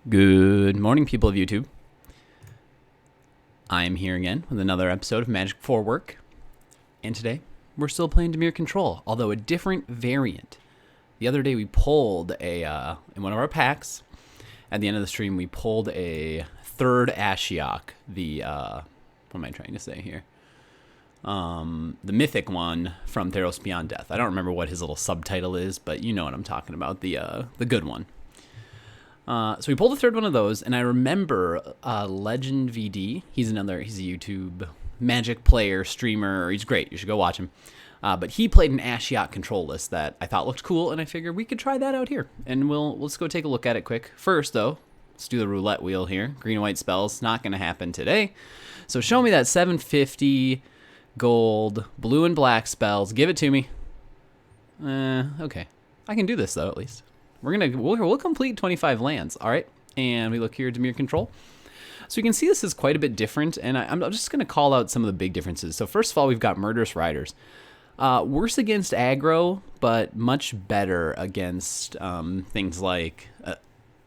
Good morning, people of YouTube. I am here again with another episode of Magic Before Work, and today we're still playing Dimir Control, although a different variant. The other day we pulled in one of our packs, at the end of the stream, we pulled a third Ashiok, what am I trying to say here? The mythic one from Theros Beyond Death. I don't remember what his little subtitle is, but you know what I'm talking about, the good one. So we pulled a third one of those, and I remember Legend VD. He's a YouTube Magic player, streamer. He's great. You should go watch him. But he played an Ashiok control list that I thought looked cool, and I figured we could try that out here. And let's go take a look at it quick. First, though, let's do the roulette wheel here. Green and white spells, not going to happen today. So show me that 750 gold, blue and black spells. Give it to me. Okay. I can do this, though, at least. We'll complete 25 lands, all right? And we look here at Dimir Control. So you can see this is quite a bit different, and I'm just going to call out some of the big differences. So first of all, we've got Murderous Riders. Worse against aggro, but much better against things like,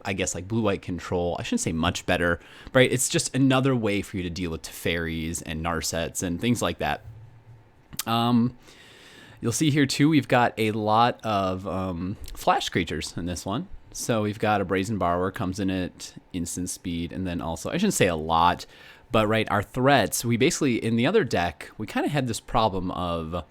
I guess, like blue-white control. I shouldn't say much better, right? It's just another way for you to deal with Teferis and Narsets and things like that. You'll see here, too, we've got a lot of flash creatures in this one. So we've got a Brazen Borrower, comes in at instant speed, and then also, I shouldn't say a lot, but right, our threats, we basically, in the other deck, we kind of had this problem of,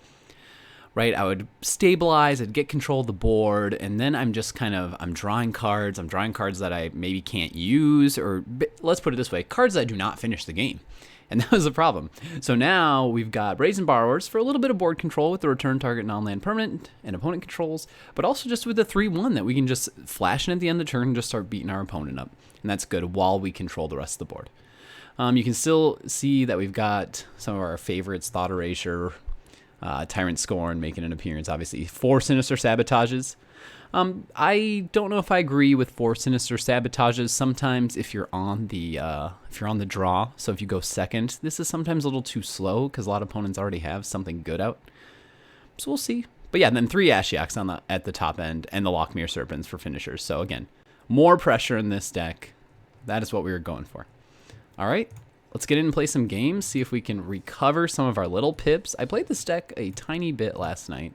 right, I would stabilize, I'd get control of the board, and then I'm drawing cards that I maybe can't use, or let's put it this way, cards that do not finish the game. And that was the problem. So now we've got Brazen Borrowers for a little bit of board control with the return target non-land permanent and opponent controls, but also just with the 3-1 that we can just flash in at the end of the turn and just start beating our opponent up. And that's good while we control the rest of the board. You can still see that we've got some of our favorites, Thought Erasure, Tyrant, Scorn making an appearance, obviously. 4 Sinister Sabotages. I don't know if I agree with 4 Sinister Sabotages. Sometimes if you're on the draw, so if you go second, this is sometimes a little too slow because a lot of opponents already have something good out. So we'll see. But yeah, and then 3 Ashioks at the top end and the Lochmere Serpents for finishers. So again, more pressure in this deck. That is what we were going for. All right, let's get in and play some games, see if we can recover some of our little pips. I played this deck a tiny bit last night.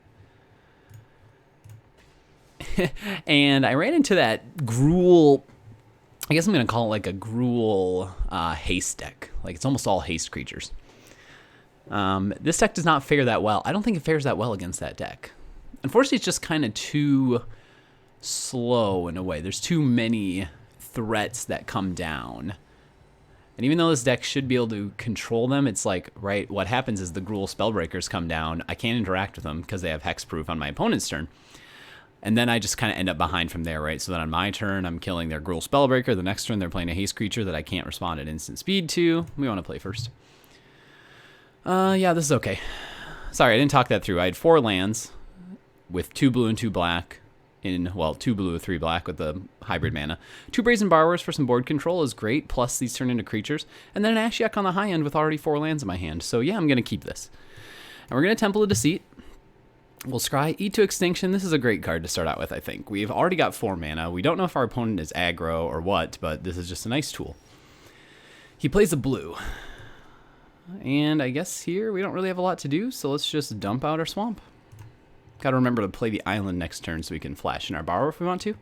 And I ran into that Gruul, I guess I'm going to call it like a Gruul haste deck. Like it's almost all haste creatures. This deck does not fare that well. I don't think it fares that well against that deck. Unfortunately, it's just kind of too slow in a way. There's too many threats that come down. And even though this deck should be able to control them, it's like, right, what happens is the Gruul Spellbreakers come down. I can't interact with them because they have hexproof on my opponent's turn. And then I just kind of end up behind from there, right? So then on my turn, I'm killing their Gruul Spellbreaker. The next turn, they're playing a haste creature that I can't respond at instant speed to. We want to play first. Yeah, this is okay. Sorry, I didn't talk that through. I had 4 lands with 2 blue and 2 black. 2 blue, 3 black with the hybrid mana. 2 Brazen Borrowers for some board control is great, plus these turn into creatures. And then an Ashiok on the high end with already 4 lands in my hand. So yeah, I'm going to keep this. And we're going to Temple of Deceit. We'll scry, eat to Extinction. This is a great card to start out with, I think. We've already got 4 mana. We don't know if our opponent is aggro or what, but this is just a nice tool. He plays a blue. And I guess here we don't really have a lot to do, so let's just dump out our swamp. Got to remember to play the island next turn so we can flash in our borrower if we want to.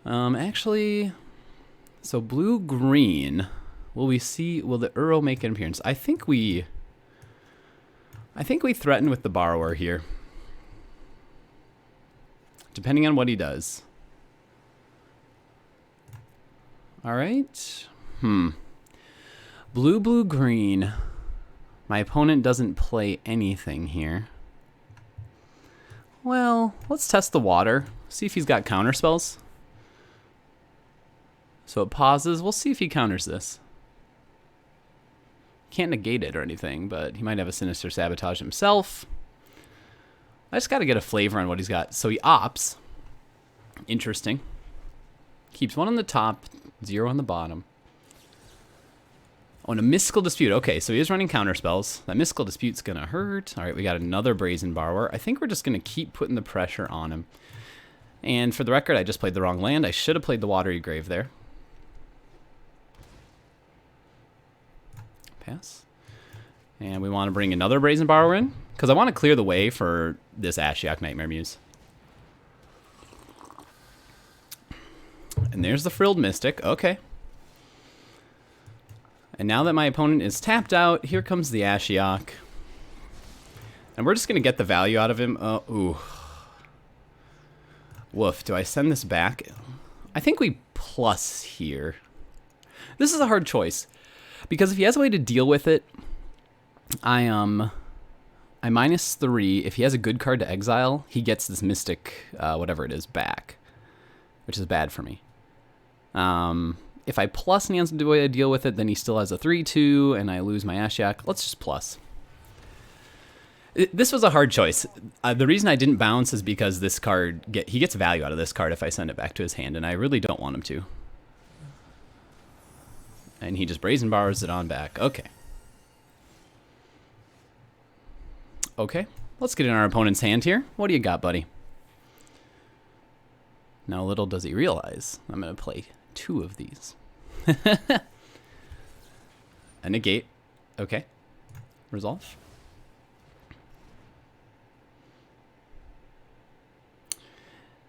Actually, so blue-green. Will the Uro make an appearance? I think we threaten with the borrower here. Depending on what he does. All right. Blue, blue, green. My opponent doesn't play anything here. Well, let's test the water. See if he's got counter spells. So it pauses. We'll see if he counters this. Can't negate it or anything, but he might have a Sinister Sabotage himself. I just got to get a flavor on what he's got. So he opts. Interesting. Keeps 1 on the top, 0 on the bottom. Oh, and a Mystical Dispute. Okay, so he is running counter spells. That Mystical Dispute's going to hurt. All right, we got another Brazen Borrower. I think we're just going to keep putting the pressure on him. And for the record, I just played the wrong land. I should have played the Watery Grave there. Pass. And we want to bring another Brazen Borrower in, because I want to clear the way for this Ashiok Nightmare Muse. And there's the Frilled Mystic. Okay. And now that my opponent is tapped out, here comes the Ashiok. And we're just going to get the value out of him. Ooh. Woof. Do I send this back? I think we plus here. This is a hard choice. Because if he has a way to deal with it, I -3. If he has a good card to exile, he gets this Mystic, whatever it is, back. Which is bad for me. If I plus and he has a way to deal with it, then he still has a 3/2, and I lose my Ashiok. Let's just plus. This was a hard choice. The reason I didn't bounce is because this card, he gets value out of this card if I send it back to his hand, and I really don't want him to. And he just Brazen Borrows it on back. Okay. Okay. Let's get in our opponent's hand here. What do you got, buddy? Now, little does he realize, I'm going to play 2 of these. A negate. Okay. Resolve.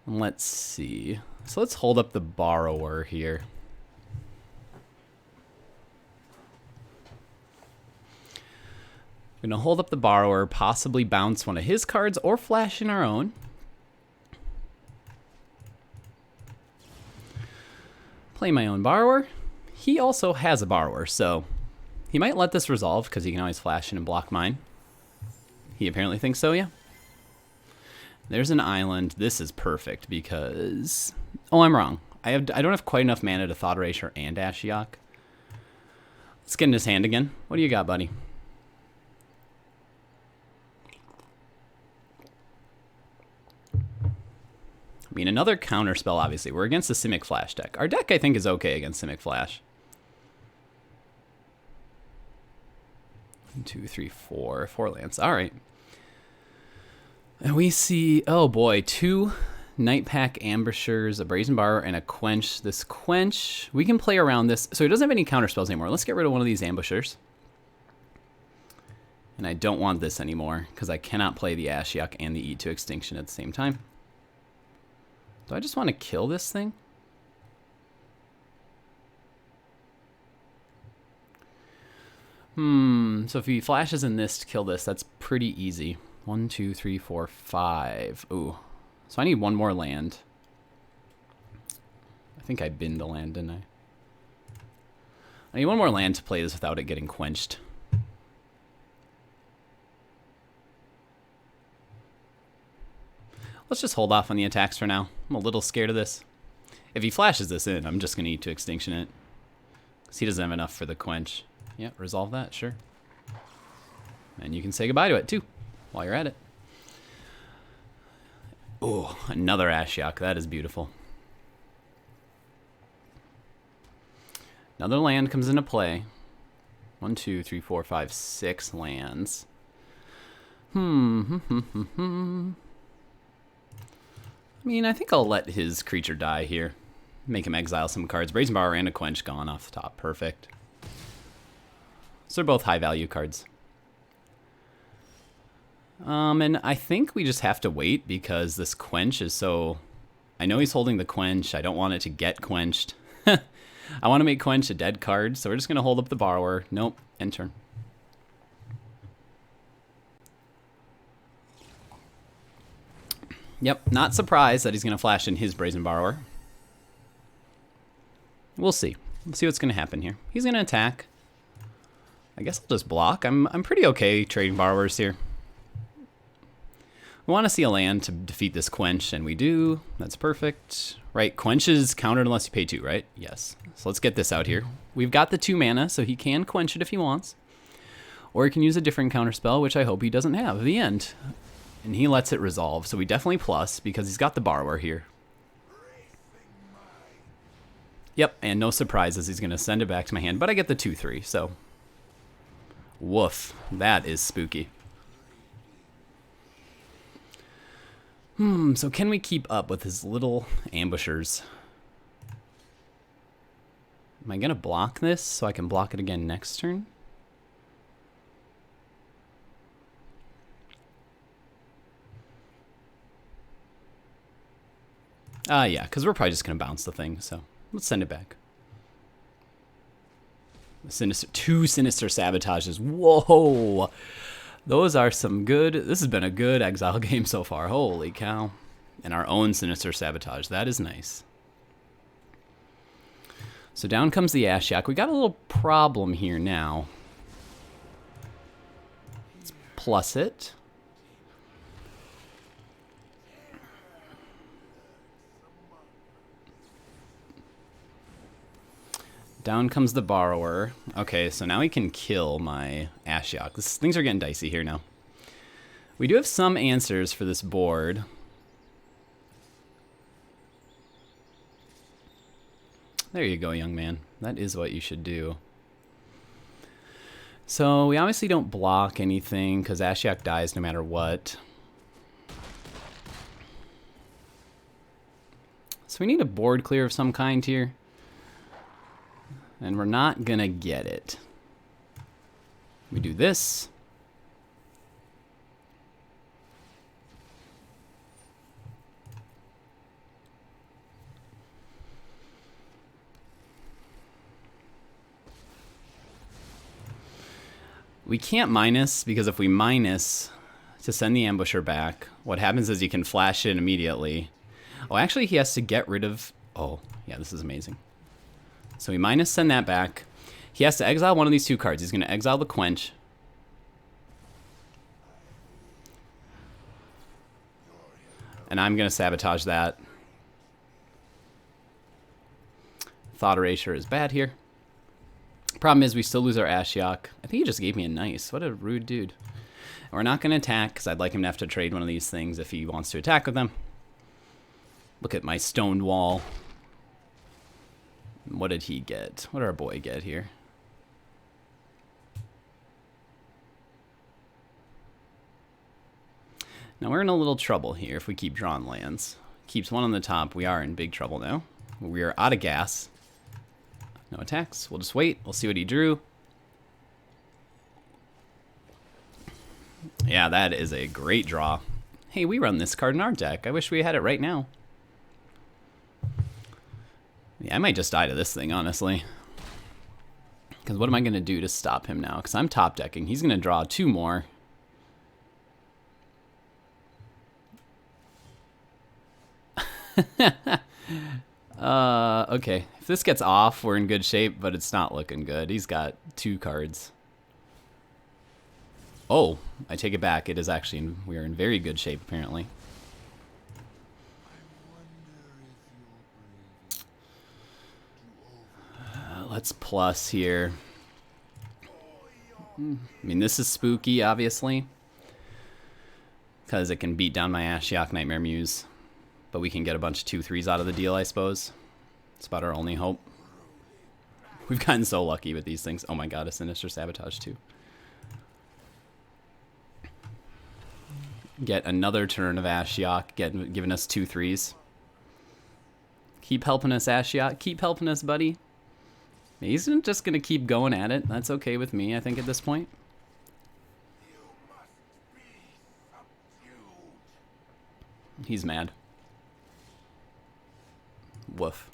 Let's see. So let's hold up the Borrower here. We're going to hold up the Borrower, possibly bounce one of his cards, or flash in our own. Play my own Borrower. He also has a Borrower, so he might let this resolve, because he can always flash in and block mine. He apparently thinks so, yeah. There's an island. This is perfect because... Oh, I'm wrong. I don't have quite enough mana to Thought Erasure and Ashiok. Let's get in his hand again. What do you got, buddy? I mean, another counter spell, obviously. We're against the Simic Flash deck. Our deck, I think, is okay against Simic Flash. 1, 2, 3, 4. 4 lands. All right. And we see, oh boy, 2 Night Pack Ambushers, a Brazen Borrower, and a Quench. This Quench, we can play around this. So he doesn't have any counter spells anymore. Let's get rid of one of these Ambushers. And I don't want this anymore, because I cannot play the Ashiok and the Eat to Extinction at the same time. Do I just want to kill this thing? So if he flashes in this to kill this, that's pretty easy. 1, 2, 3, 4, 5. Ooh. So I need one more land. I think I binned the land, didn't I? I need one more land to play this without it getting quenched. Let's just hold off on the attacks for now. I'm a little scared of this. If he flashes this in, I'm just going to need to Extinction it. Because he doesn't have enough for the quench. Yeah, resolve that, sure. And you can say goodbye to it, too, while you're at it. Oh, another Ashiok. That is beautiful. Another land comes into play. 1, 2, 3, 4, 5, 6 lands. I mean, I think I'll let his creature die here. Make him exile some cards. Brazen Borrower and a Quench gone off the top. Perfect. So they're both high value cards. And I think we just have to wait because this Quench is so... I know he's holding the Quench. I don't want it to get quenched. I want to make Quench a dead card, so we're just going to hold up the Borrower. Nope. End turn. Yep, not surprised that he's going to flash in his Brazen Borrower. We'll see. We'll see what's going to happen here. He's going to attack. I guess I'll just block. I'm pretty okay trading Borrowers here. We want to see a land to defeat this Quench, and we do. That's perfect. Right, Quench is countered unless you pay 2, right? Yes. So let's get this out here. We've got the 2 mana, so he can quench it if he wants. Or he can use a different counter spell, which I hope he doesn't have. The end. And he lets it resolve, so we definitely plus because he's got the Borrower here. Yep, and no surprises, he's going to send it back to my hand, but I get the 2/3, so... Woof, that is spooky. So can we keep up with his little ambushers? Am I going to block this so I can block it again next turn? Yeah, because we're probably just going to bounce the thing, so let's send it back. Two Sinister Sabotages. Whoa! Those are some good... This has been a good Exile game so far. Holy cow. And our own Sinister Sabotage. That is nice. So down comes the Ashiok. We got a little problem here now. Let's plus it. Down comes the Borrower. Okay, so now we can kill my Ashiok. Things are getting dicey here now. We do have some answers for this board. There you go, young man. That is what you should do. So we obviously don't block anything because Ashiok dies no matter what. So we need a board clear of some kind here. And we're not gonna get it. We do this. We can't minus, because if we minus to send the ambusher back, what happens is you can flash it immediately. Oh, actually he has to get rid of... Oh, yeah, this is amazing. So we minus send that back. He has to exile one of these two cards. He's going to exile the Quench. And I'm going to sabotage that. Thought Erasure is bad here. Problem is we still lose our Ashiok. I think he just gave me a nice. What a rude dude. And we're not going to attack because I'd like him to have to trade one of these things if he wants to attack with them. Look at my stone wall. What did he get? What did our boy get here? Now we're in a little trouble here if we keep drawing lands. Keeps one on the top. We are in big trouble now. We are out of gas. No attacks. We'll just wait. We'll see what he drew. Yeah, that is a great draw. Hey, we run this card in our deck. I wish we had it right now. Yeah, I might just die to this thing, honestly. Because what am I going to do to stop him now? Because I'm top decking. He's going to draw two more. Okay. If this gets off, we're in good shape, but it's not looking good. He's got two cards. Oh, I take it back. It is actually, we are in very good shape, apparently. Let's plus here. I mean, this is spooky, obviously. Because it can beat down my Ashiok Nightmare Muse. But we can get a bunch of 2/3s out of the deal, I suppose. It's about our only hope. We've gotten so lucky with these things. Oh my god, a Sinister Sabotage too. Get another turn of Ashiok, giving us 2/3s. Keep helping us, Ashiok. Keep helping us, buddy. He's just going to keep going at it. That's okay with me, I think, at this point. He's mad. Woof.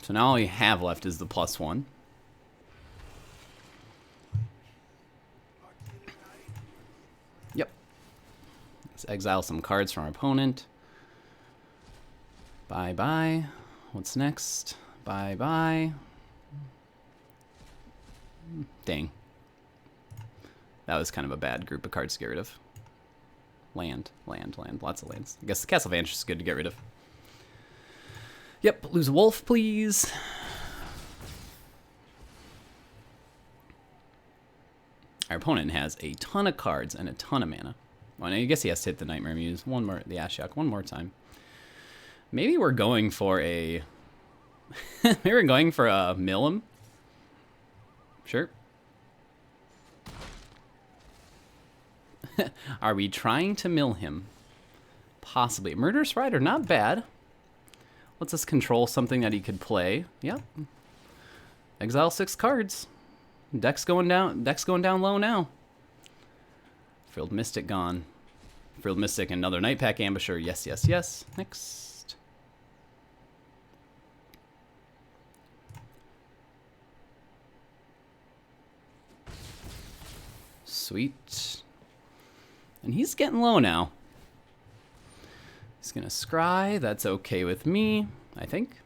So now all we have left is the +1. Yep. Let's exile some cards from our opponent. Bye-bye. What's next? Bye-bye. Dang. That was kind of a bad group of cards to get rid of. Land. Lots of lands. I guess the Castle Vantress is good to get rid of. Yep, lose a wolf, please. Our opponent has a ton of cards and a ton of mana. Well, I guess he has to hit the Nightmare Muse. One more, the Ashiok, one more time. Maybe we're going for a... Maybe we're going for a mill him. Sure. Are we trying to mill him? Possibly. Murderous Rider, not bad. Lets us control something that he could play. Yep. Exile 6 cards. Deck's going down low now. Frilled Mystic gone. Frilled Mystic, another Night Pack Ambusher. Yes, yes, yes. Next. Sweet. And he's getting low now. He's gonna scry. That's okay with me, I think.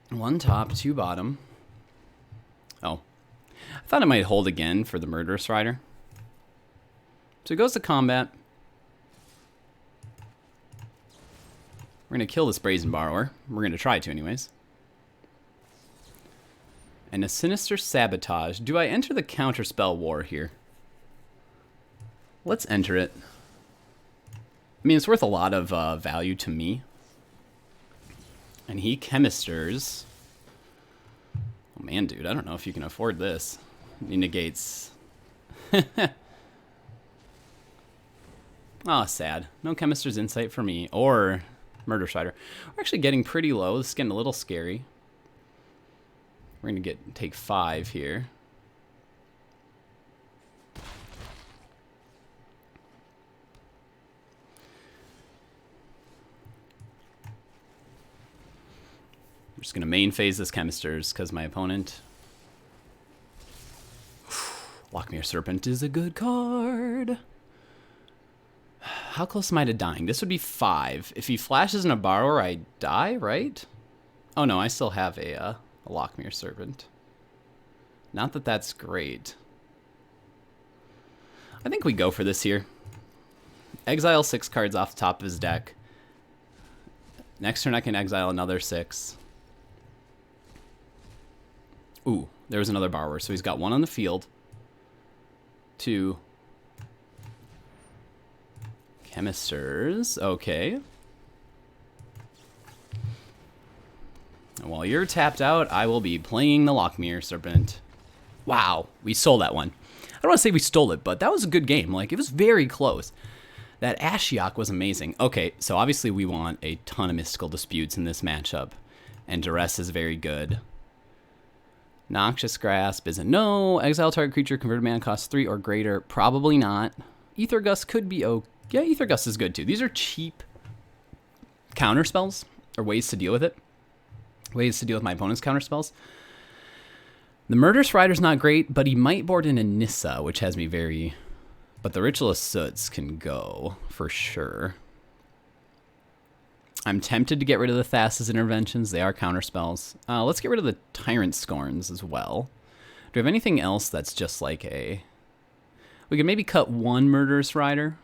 1 top, 2 bottom. Oh. I thought I might hold again for the Murderous Rider. So he goes to combat. We're going to kill this Brazen Borrower. We're going to try to anyways. And a Sinister Sabotage. Do I enter the Counterspell War here? Let's enter it. I mean, it's worth a lot of value to me. And he Chemisters. Oh man, dude, I don't know if you can afford this. He negates. Oh, sad. No Chemister's Insight for me. Or Murderous Rider. We're actually getting pretty low. This is getting a little scary. We're going to take 5 here. I'm just going to main phase this Chemisters because my opponent... Lochmere Serpent is a good card. How close am I to dying? This would be 5. If he flashes in a Borrower, I die, right? Oh no, I still have a Lochmere Serpent. Not that that's great. I think we go for this here. Exile 6 cards off the top of his deck. Next turn I can exile another 6. Ooh, there was another Borrower. So he's got 1 on the field. 2. Chemisters. Okay. And while you're tapped out, I will be playing the Lochmere Serpent. Wow, we stole that one. I don't want to say we stole it, but that was a good game. Like, it was very close. That Ashiok was amazing. Okay, so obviously we want a ton of Mystical Disputes in this matchup. And Duress is very good. Noxious Grasp isn't no. Exile target creature, converted mana cost 3 or greater. Probably not. Aether Gust could be okay. Yeah, Aether Gust is good too. These are cheap counter spells, or ways to deal with it. Ways to deal with my opponent's counter spells. The Murderous Rider's not great, but he might board in a Nissa, which has me very... But the Ritual of Soots can go, for sure. I'm tempted to get rid of the Thassa's Interventions. They are counter spells. Let's get rid of the Tyrant Scorns as well. Do we have anything else that's just like a... We could maybe cut 1 Murderous Rider.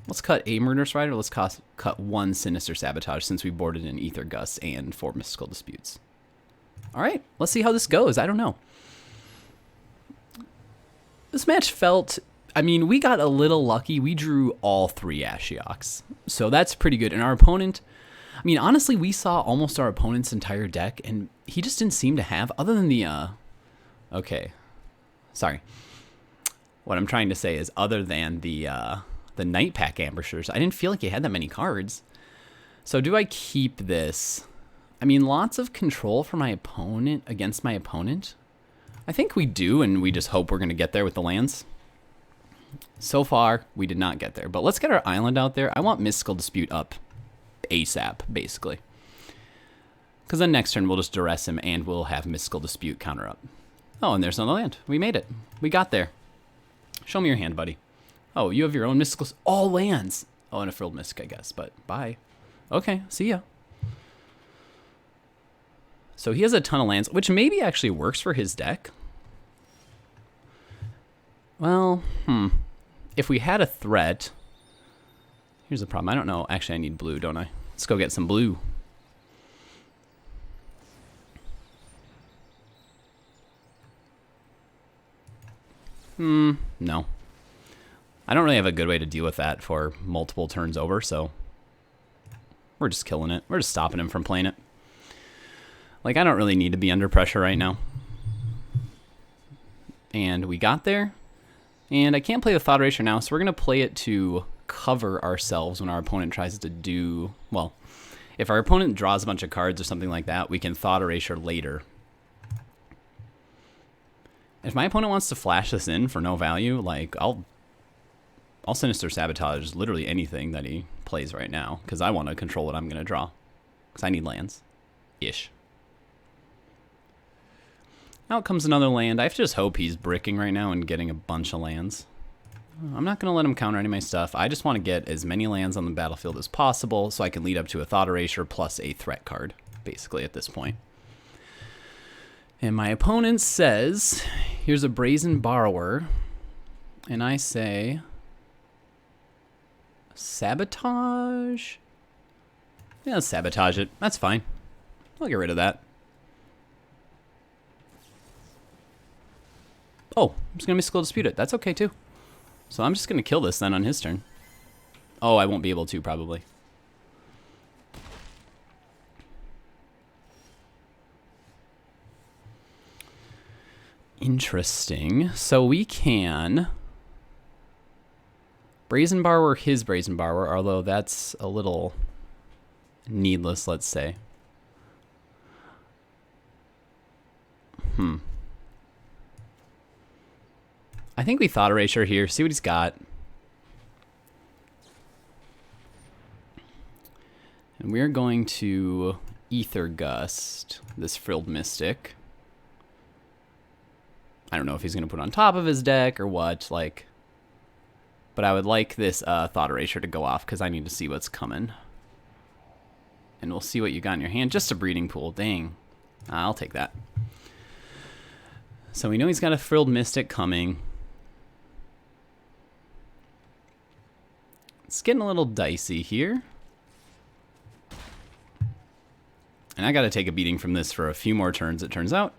Let's cut a Murderous Rider. Let's cut 1 Sinister Sabotage since we boarded in Aether Gust and 4 Mystical Disputes. All right, let's see how this goes. I don't know. This match felt... I mean, we got a little lucky. We drew all 3 Ashioks. So that's pretty good. And our opponent... I mean, honestly, we saw almost our opponent's entire deck, and he just didn't seem to have... Other than the... Okay. Sorry. What I'm trying to say is other than the Night Pack Ambushers, I didn't feel like he had that many cards. So do I keep this? I mean, lots of control for my opponent against my opponent. I think we do, and we just hope we're going to get there with the lands. So far, we did not get there. But let's get our island out there. I want Mystical Dispute up ASAP, basically. Because then next turn, we'll just Duress him, and we'll have Mystical Dispute counter up. Oh, and there's another land. We made it. We got there. Show me your hand, buddy. Oh, you have your own Mystical... All lands! Oh, and a Frilled Mystic, I guess, but bye. Okay, see ya. So he has a ton of lands, which maybe actually works for his deck. Well, if we had a threat... Here's the problem. I don't know. Actually, I need blue, don't I? Let's go get some blue. No. I don't really have a good way to deal with that for multiple turns over, so... We're just killing it. We're just stopping him from playing it. Like, I don't really need to be under pressure right now. And we got there. And I can't play the Thought Erasure now, so we're going to play it to cover ourselves when our opponent tries to do... Well, if our opponent draws a bunch of cards or something like that, we can Thought Erasure later. If my opponent wants to flash this in for no value, like, I'll Sinister Sabotage literally anything that he plays right now, because I want to control what I'm going to draw. Because I need lands. Ish. Out comes another land. I have to just hope he's bricking right now and getting a bunch of lands. I'm not going to let him counter any of my stuff. I just want to get as many lands on the battlefield as possible so I can lead up to a Thought Erasure plus a threat card, basically, at this point. And my opponent says, here's a Brazen Borrower. And I say, Sabotage? Yeah, sabotage it. That's fine. I'll get rid of that. Oh, I'm just going to Mystical Dispute it. That's okay, too. So I'm just going to kill this then on his turn. Oh, I won't be able to, probably. Interesting. So we can Brazen Borrower his Brazen Borrower, although that's a little needless, let's say. I think we Thought Erasure here, see what he's got. And we're going to Aether Gust this Frilled Mystic. I don't know if he's going to put it on top of his deck or what, like. But I would like this Thought Erasure to go off because I need to see what's coming. And we'll see what you got in your hand. Just a breeding pool, dang. I'll take that. So we know he's got a Frilled Mystic coming. It's getting a little dicey here. And I got to take a beating from this for a few more turns, it turns out.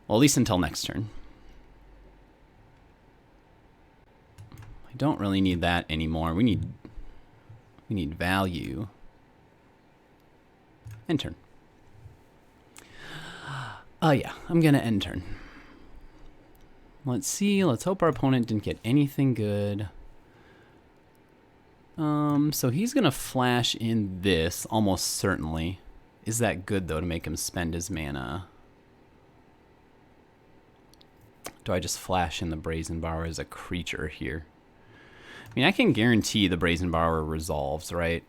Well, at least until next turn. I don't really need that anymore. We need value. End turn. Yeah, I'm going to end turn. Let's see. Let's hope our opponent didn't get anything good. So he's going to flash in this, almost certainly. Is that good, though, to make him spend his mana? Do I just flash in the Brazen Borrower as a creature here? I mean, I can guarantee the Brazen Borrower resolves, right?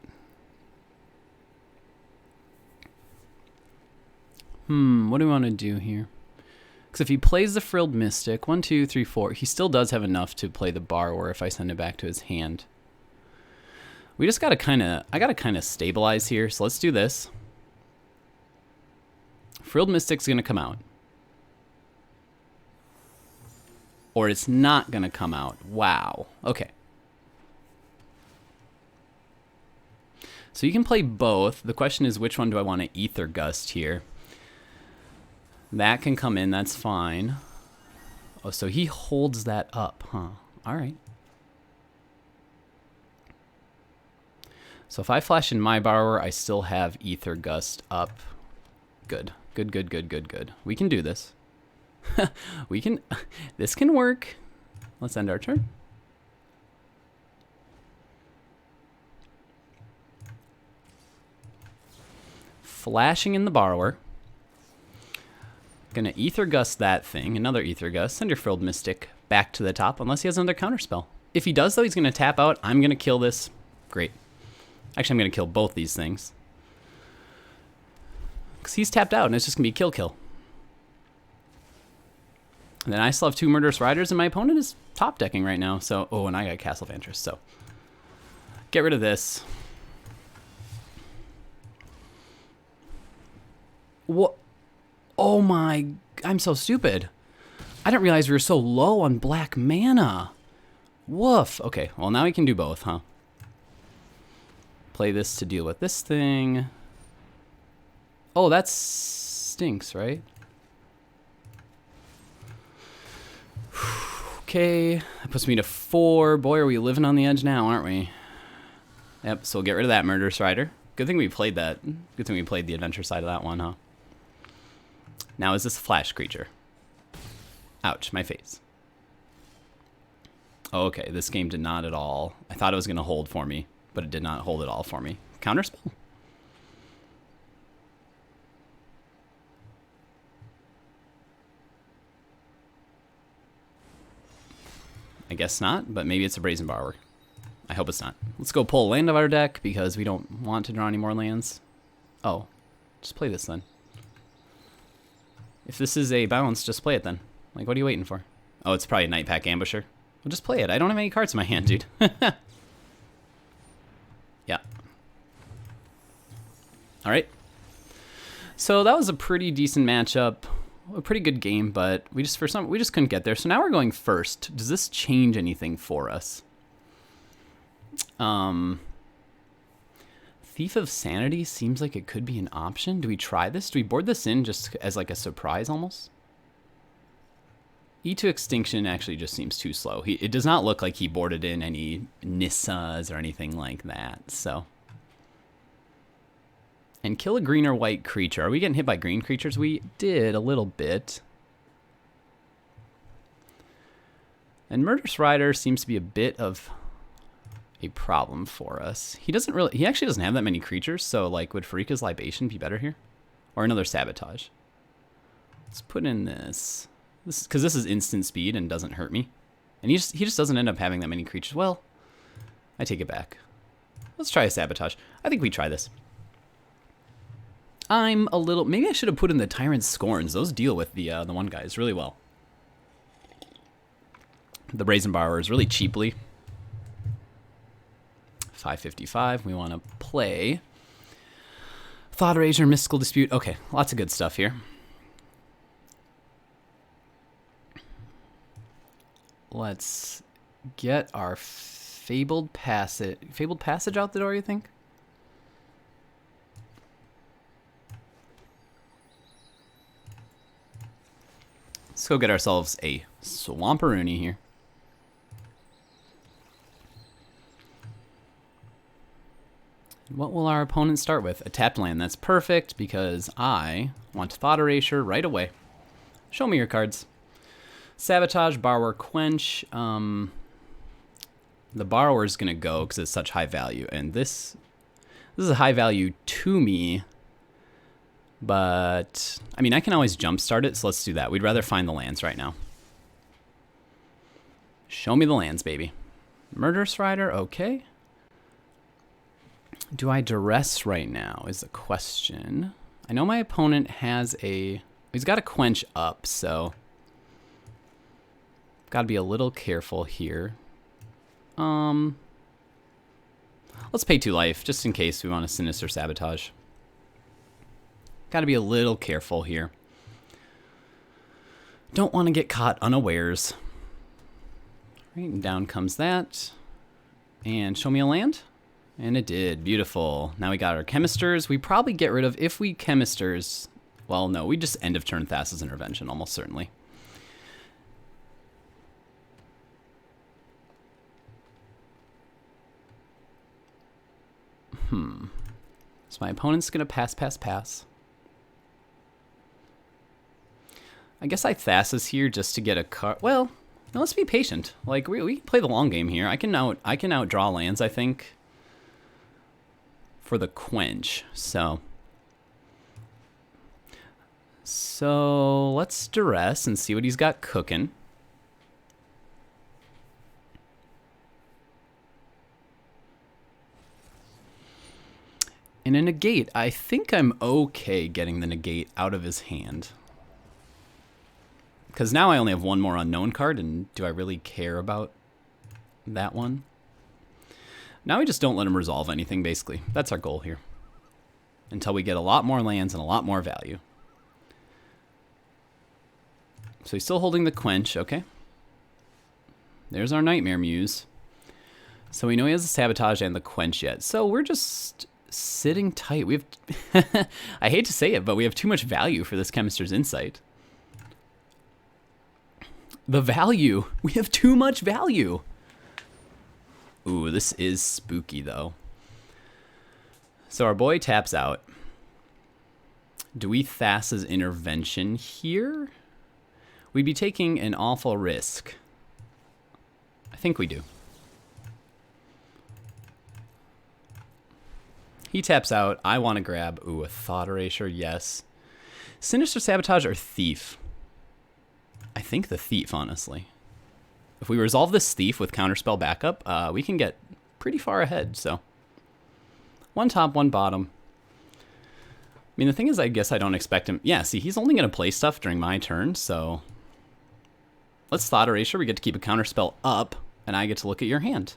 What do we want to do here? Because if he plays the Frilled Mystic, 1, 2, 3, 4, he still does have enough to play the Borrower if I send it back to his hand. We just gotta I gotta kind of stabilize here, so let's do this. Frilled Mystic's gonna come out. Or it's not gonna come out. Wow. Okay. So you can play both. The question is, which one do I want to Aether Gust here? That can come in, that's fine. Oh, so he holds that up, huh? All right. So if I flash in my Borrower, I still have Aether Gust up. Good. Good, good, good, good, good. We can do this. We can... This can work. Let's end our turn. Flashing in the Borrower. Gonna Aether Gust that thing. Another Aether Gust. Send your Frilled Mystic back to the top unless he has another counterspell. If he does, though, he's gonna tap out. I'm gonna kill this. Great. Actually, I'm gonna kill both these things. Because he's tapped out and it's just gonna be kill, kill. And then I still have 2 Murderous Riders and my opponent is top decking right now. So, oh, and I got Castle Vantress. So, get rid of this. What? Oh my, I'm so stupid. I didn't realize we were so low on black mana. Woof. Okay, well now we can do both, huh? Play this to deal with this thing. Oh, that stinks, right? Okay, that puts me to 4. Boy, are we living on the edge now, aren't we? Yep, so we'll get rid of that Murderous Rider. Good thing we played that. Good thing we played the adventure side of that one, huh? Now, is this a flash creature? Ouch, my face. Oh, okay, this game did not at all. I thought it was going to hold for me, but it did not hold at all for me. Counterspell? I guess not, but maybe it's a Brazen Borrower. I hope it's not. Let's go pull land of our deck because we don't want to draw any more lands. Oh, just play this then. If this is a bounce, just play it then. Like, what are you waiting for? Oh, it's probably a Night Pack Ambusher. Well, just play it. I don't have any cards in my hand, dude. Yeah. All right. So that was a pretty decent matchup. A pretty good game, but we just couldn't get there. So now we're going first. Does this change anything for us? Thief of Sanity seems like it could be an option. Do we try this? Do we board this in just as like a surprise almost? E to Extinction actually just seems too slow. It does not look like he boarded in any Nissas or anything like that, so. And kill a green or white creature. Are we getting hit by green creatures? We did a little bit. And Murderous Rider seems to be a bit of a problem for us. He actually doesn't have that many creatures, so like would Pharika's Libation be better here? Or another Sabotage? Let's put in this. Because this is instant speed and doesn't hurt me. And he just doesn't end up having that many creatures. Well, I take it back. Let's try a Sabotage. I think we try this. Maybe I should have put in the Tyrant Scorns. Those deal with the one guys really well. The Brazen Borrower is really cheaply. 555. We want to play Thought Erasure, Mystical Dispute. Okay, lots of good stuff here. Let's get our Fabled Passage out the door, you think? Let's go get ourselves a Swamperoonie here. What will our opponent start with? A tapped land. That's perfect because I want Thought Erasure right away. Show me your cards. Sabotage, Borrower, Quench. The Borrower is going to go because it's such high value. And this is a high value to me. But, I mean, I can always jumpstart it, so let's do that. We'd rather find the lands right now. Show me the lands, baby. Murderous Rider, okay. Do I Duress right now is the question. I know my opponent has he's got a Quench up, so gotta be a little careful here. Let's pay 2 life, just in case we want a Sinister Sabotage. Gotta be a little careful here. Don't want to get caught unawares. Right, and down comes that. And show me a land. And it did. Beautiful. Now we got our Chemisters. We probably get rid of, if we Chemisters, well, no, we just end of turn Thassa's Intervention, almost certainly. So my opponent's going to pass. I guess I Thassa's here just to get a card. Well, no, let's be patient. Like, we can play the long game here. I can outdraw lands, I think, for the Quench. So let's Duress and see what he's got cooking. And a negate. I think I'm okay getting the negate out of his hand. Because now I only have one more unknown card, and do I really care about that one? Now we just don't let him resolve anything, basically. That's our goal here. Until we get a lot more lands and a lot more value. So he's still holding the Quench, okay. There's our Nightmare Muse. So we know he has the Sabotage and the Quench yet. So we're just sitting tight. We have, I hate to say it, but we have too much value for this Chemister's Insight. The value. We have too much value. Ooh, this is spooky, though. So our boy taps out. Do we Thassa's Intervention here? We'd be taking an awful risk. I think we do. He taps out. I want to grab, ooh, a Thought Erasure, yes. Sinister Sabotage or Thief? I think the Thief, honestly. If we resolve this Thief with Counterspell backup, we can get pretty far ahead, so. One top, one bottom. I mean, the thing is, I guess I don't expect him. Yeah, see, he's only going to play stuff during my turn, so. Let's Thought Erasure. We get to keep a Counterspell up, and I get to look at your hand.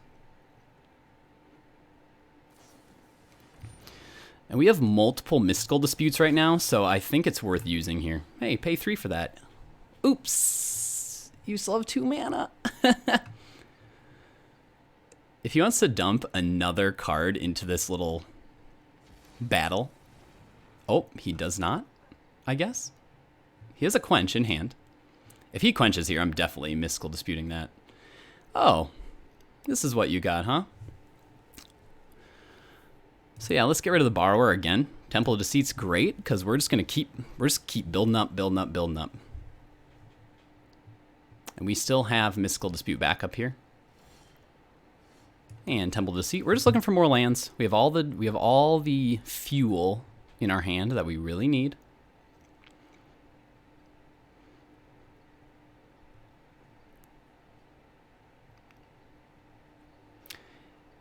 And we have multiple Mystical Disputes right now, so I think it's worth using here. Hey, pay 3 for that. Oops. You still have 2 mana. If he wants to dump another card into this little battle. Oh, he does not, I guess. He has a Quench in hand. If he quenches here, I'm definitely Mystical Disputing that. Oh, this is what you got, huh? So yeah, let's get rid of the Borrower again. Temple of Deceit's great because we're just keep building up, building up, building up. And we still have Mystical Dispute back up here. And Temple of Deceit. We're just looking for more lands. We have all the fuel in our hand that we really need.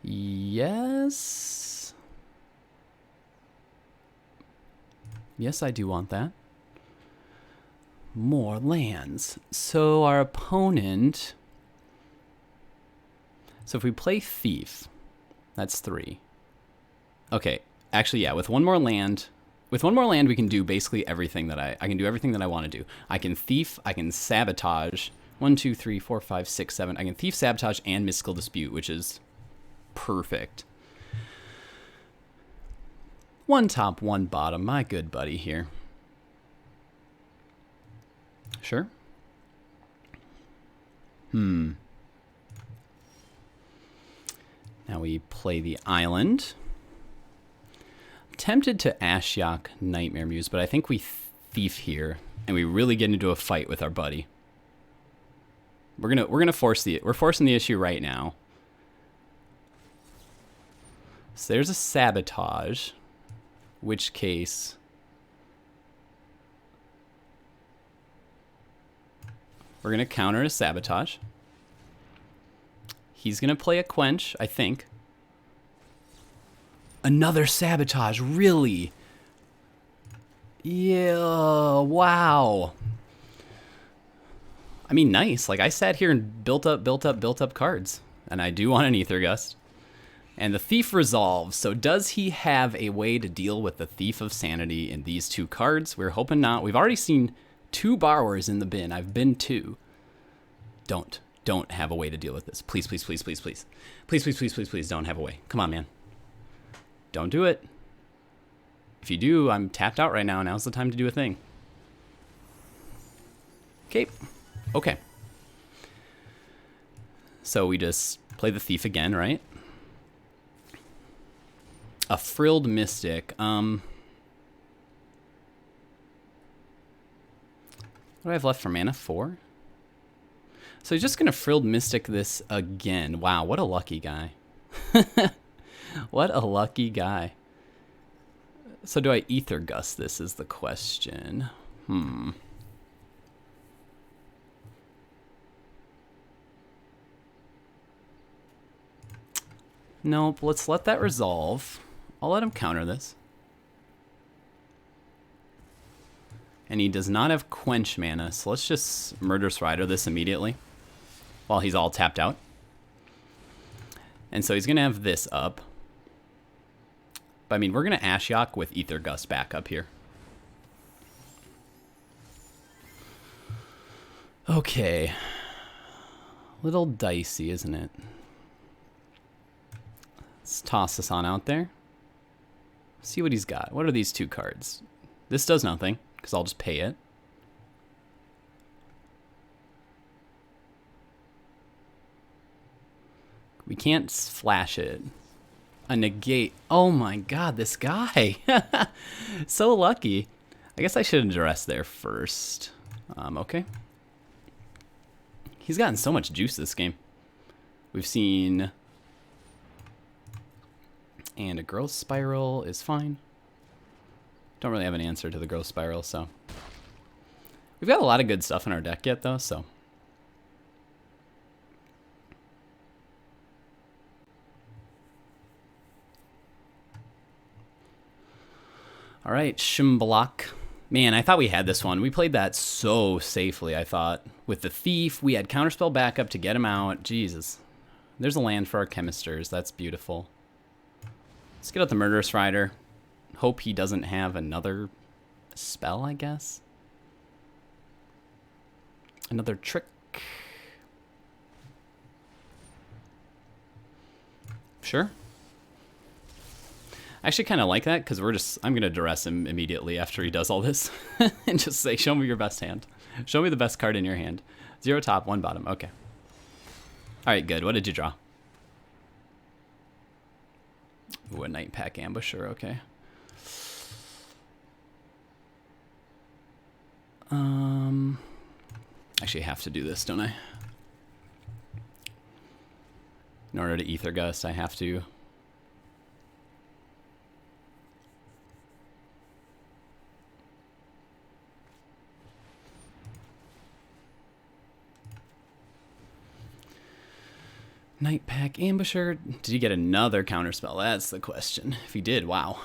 Yes. Yes, I do want that. More lands. So our opponent... So if we play Thief, that's 3. Okay, actually, yeah, with one more land, we can do basically everything that I can do everything that I want to do. I can Thief, I can Sabotage. 1, 2, 3, 4, 5, 6, 7. I can Thief, Sabotage, and Mystical Dispute, which is perfect. One top, one bottom. My good buddy here. Sure. Now we play the island. I'm tempted to Ashiok Nightmare Muse, but I think we Thief here, and we really get into a fight with our buddy. We're gonna force we're forcing the issue right now. So there's a Sabotage, which case we're gonna counter a Sabotage. He's going to play a Quench, I think. Another Sabotage, really? Yeah, wow. I mean, nice. Like, I sat here and built up cards. And I do want an Aether Gust. And the Thief resolves. So does he have a way to deal with the Thief of Sanity in these 2 cards? We're hoping not. We've already seen 2 Borrowers in the bin. I've been 2. Don't have a way to deal with this. Please, please, please, please, please. Please, please, please, please, please don't have a way. Come on, man. Don't do it. If you do, I'm tapped out right now. Now's the time to do a thing. Okay. Okay. So we just play the Thief again, right? A Frilled Mystic. What do I have left for mana? 4? So he's just going to Frilled Mystic this again. Wow, what a lucky guy. What a lucky guy. So do I Aether Gust this is the question. Nope, let's let that resolve. I'll let him counter this. And he does not have Quench mana, so let's just Murderous Rider this immediately. While he's all tapped out. And so he's going to have this up. But I mean, we're going to Ashiok with Aether Gust back up here. Okay. Little dicey, isn't it? Let's toss this on out there. See what he's got. What are these 2 cards? This does nothing, because I'll just pay it. We can't flash it. A negate. Oh my god, this guy. So lucky. I guess I should have Duress there first. Okay. He's gotten so much juice this game. We've seen... And a Growth Spiral is fine. Don't really have an answer to the Growth Spiral, so... We've got a lot of good stuff in our deck yet, though, so... Alright, Shimbalak. Man, I thought we had this one. We played that so safely, I thought. With the Thief, we had Counterspell backup to get him out. Jesus. There's a land for our Chemisters. That's beautiful. Let's get out the Murderous Rider. Hope he doesn't have another spell, I guess. Another trick. Sure. I actually kind of like that because I'm going to duress him immediately after he does all this. And just say, show me your best hand. Show me the best card in your hand. 0 top, 1 bottom. Okay. All right, good. What did you draw? Ooh, a Night Pack Ambusher. Okay. Actually have to do this, don't I? In order to Aether Gust, I have to. Night Pack Ambusher. Did he get another counterspell? That's the question. If he did, wow.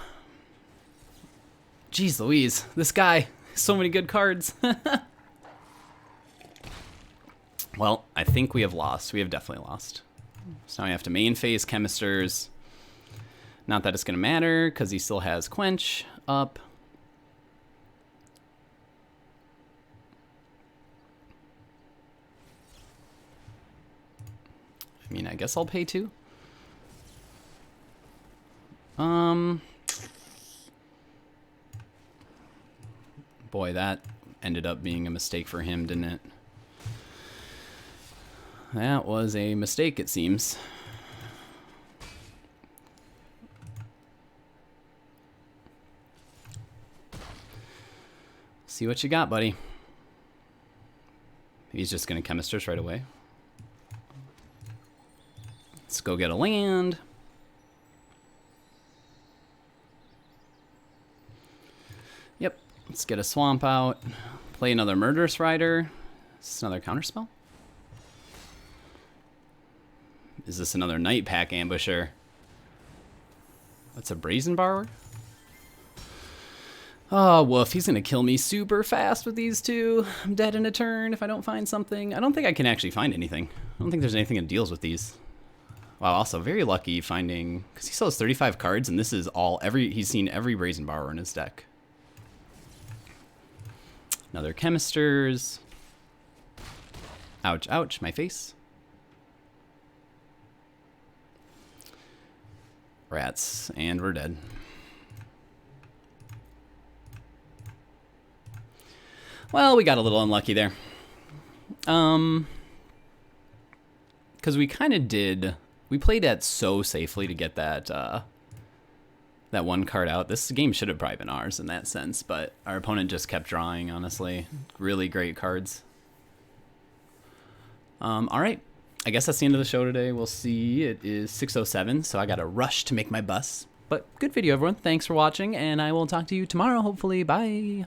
Jeez Louise, this guy. So many good cards. Well, I think we have lost. We have definitely lost. So now we have to main phase Chemisters. Not that it's going to matter, because he still has Quench up. I mean, I guess I'll pay 2. Boy, that ended up being a mistake for him, didn't it? That was a mistake, it seems. See what you got, buddy. He's just going to Chemisters right away. Let's go get a land. Yep. Let's get a swamp out. Play another Murderous Rider. Is this another counterspell? Is this another Night Pack Ambusher? That's a Brazen Borrower? Oh, woof. He's going to kill me super fast with these two. I'm dead in a turn if I don't find something. I don't think I can actually find anything. I don't think there's anything that deals with these. Wow, also very lucky finding... Because he still has 35 cards, and this is all... He's seen every Brazen Borrower in his deck. Another Chemisters. Ouch, ouch, my face. Rats, and we're dead. Well, we got a little unlucky there. Because we kind of did... We played that so safely to get that that one card out. This game should have probably been ours in that sense, but our opponent just kept drawing, honestly. Really great cards. All right. I guess that's the end of the show today. We'll see. It is 6:07, so I got to rush to make my bus. But good video, everyone. Thanks for watching, and I will talk to you tomorrow, hopefully. Bye.